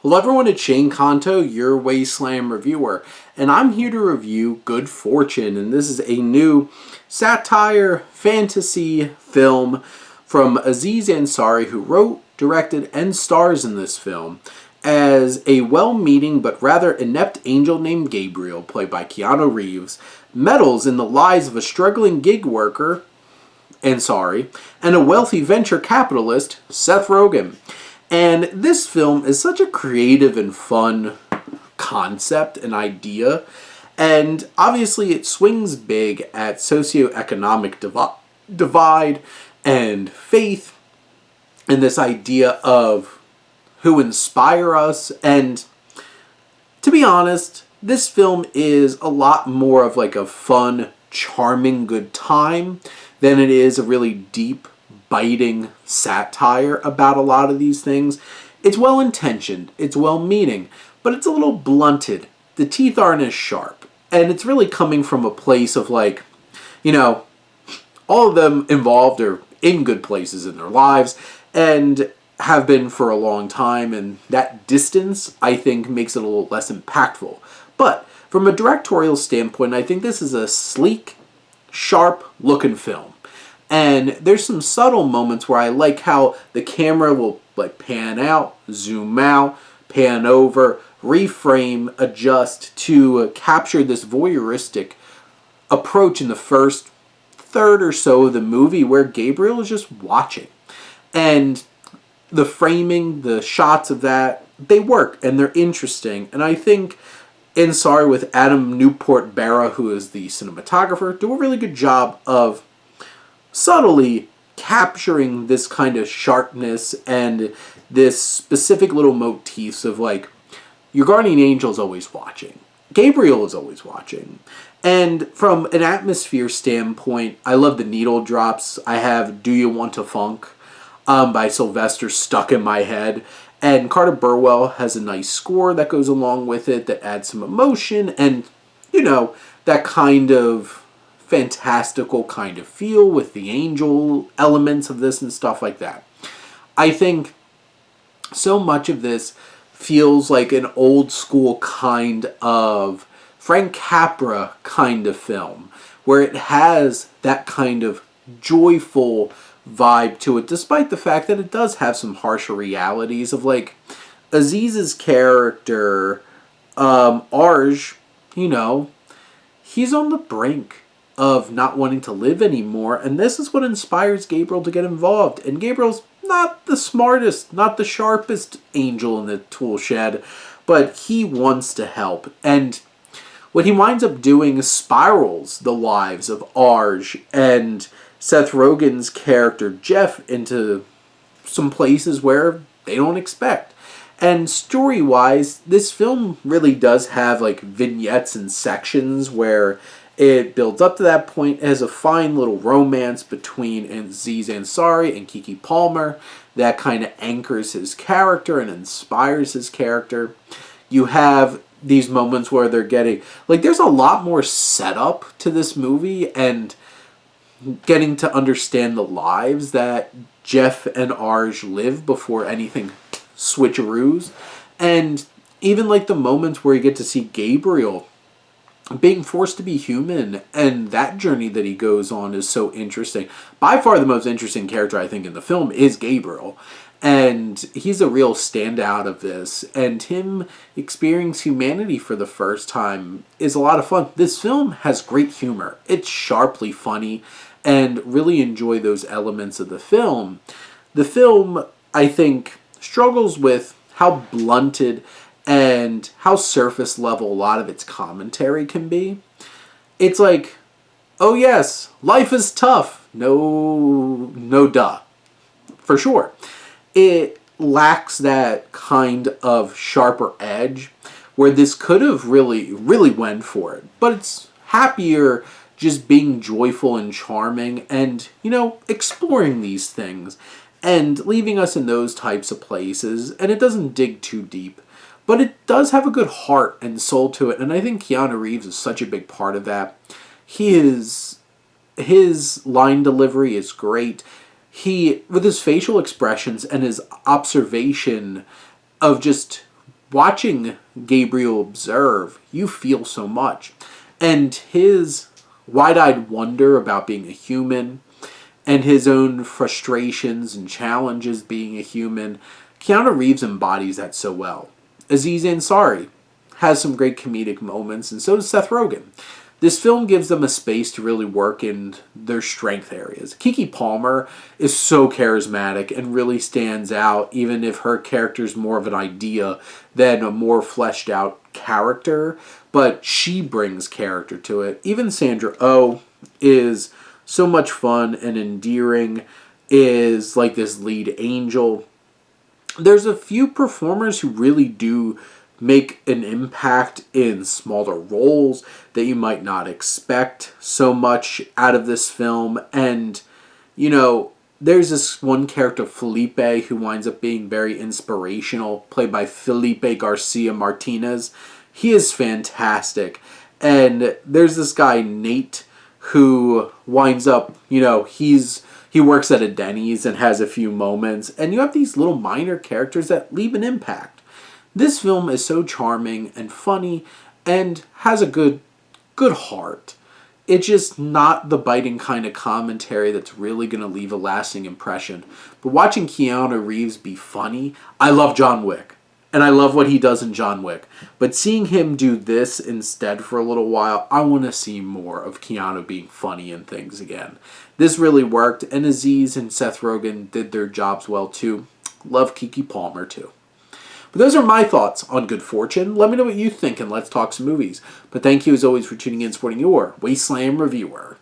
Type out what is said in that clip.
Hello everyone, it's Shane Kanto, your Wasteland reviewer, and I'm here to review Good Fortune, and this is a new satire fantasy film from Aziz Ansari, who wrote, directed, and stars in this film as a well-meaning but rather inept angel named Gabriel, played by Keanu Reeves, meddles in the lives of a struggling gig worker, Ansari, and a wealthy venture capitalist, Seth Rogen. And this film is such a creative and fun concept and idea. And obviously it swings big at socioeconomic divide and faith and this idea of who inspire us. And to be honest, this film is a lot more of like a fun, charming, good time than it is a really deep, biting satire about a lot of these things. It's well-intentioned, it's well-meaning, but it's a little blunted. The teeth aren't as sharp. And it's really coming from a place of like, all of them involved are in good places in their lives and have been for a long time, and that distance, I think, makes it a little less impactful. But from a directorial standpoint, I think this is a sleek, sharp-looking film. And there's some subtle moments where I like how the camera will like pan out, zoom out, pan over, reframe, adjust to capture this voyeuristic approach in the first third or so of the movie where Gabriel is just watching. And the framing, the shots of that, they work and they're interesting. And I think Ansari with Adam Newport Barra, who is the cinematographer, do a really good job of subtly capturing this kind of sharpness and this specific little motifs of like, your guardian angel is always watching. Gabriel is always watching. And from an atmosphere standpoint, I love the needle drops. I have Do You Want to Funk by Sylvester stuck in my head. And Carter Burwell has a nice score that goes along with it that adds some emotion and, that kind of fantastical kind of feel with the angel elements of this and stuff like that. I think so much of this feels like an old school kind of Frank Capra kind of film where it has that kind of joyful vibe to it, despite the fact that it does have some harsher realities of like Aziz's character, Arj, he's on the brink of not wanting to live anymore, and this is what inspires Gabriel to get involved. And Gabriel's not the smartest, not the sharpest angel in the tool shed, but he wants to help. And what he winds up doing spirals the lives of Arj and Seth Rogen's character Jeff into some places where they don't expect. And story-wise, this film really does have like vignettes and sections where it builds up to that point. It has a fine little romance between Aziz Ansari and Kiki Palmer that kind of anchors his character and inspires his character. You have these moments where they're getting, like, there's a lot more setup to this movie and getting to understand the lives that Jeff and Arj live before anything switcheroos. And even like the moments where you get to see Gabriel being forced to be human, and that journey that he goes on is so interesting. By far the most interesting character I think in the film is Gabriel, and he's a real standout of this, and him experiencing humanity for the first time is a lot of fun. This film has great humor. It's sharply funny, and really enjoy those elements of the film. The film, I think, struggles with how blunted and how surface level a lot of its commentary can be. It's like, oh yes, life is tough. No duh. For sure. It lacks that kind of sharper edge where this could have really went for it. But it's happier just being joyful and charming and, exploring these things and leaving us in those types of places. And it doesn't dig too deep. But it does have a good heart and soul to it, and I think Keanu Reeves is such a big part of that. His line delivery is great. He, with his facial expressions and his observation of just watching Gabriel observe, you feel so much. And his wide-eyed wonder about being a human and his own frustrations and challenges being a human, Keanu Reeves embodies that so well. Aziz Ansari has some great comedic moments, and so does Seth Rogen. This film gives them a space to really work in their strength areas. Keke Palmer is so charismatic and really stands out, even if her character is more of an idea than a more fleshed out character. But she brings character to it. Even Sandra Oh is so much fun and endearing, is like this lead angel. There's a few performers who really do make an impact in smaller roles that you might not expect so much out of this film. And, you know, there's this one character, Felipe, who winds up being very inspirational, played by Felipe Garcia Martinez. He is fantastic. And there's this guy, Nate, who winds up, he works at a Denny's and has a few moments. And you have these little minor characters that leave an impact. This film is so charming and funny and has a good heart. It's just not the biting kind of commentary that's really going to leave a lasting impression. But watching Keanu Reeves be funny, I love John Wick. And I love what he does in John Wick. But seeing him do this instead for a little while, I want to see more of Keanu being funny in things again. This really worked, and Aziz and Seth Rogen did their jobs well too. Love Keke Palmer too. But those are my thoughts on Good Fortune. Let me know what you think and let's talk some movies. But thank you as always for tuning in and supporting your Wasteland Reviewer.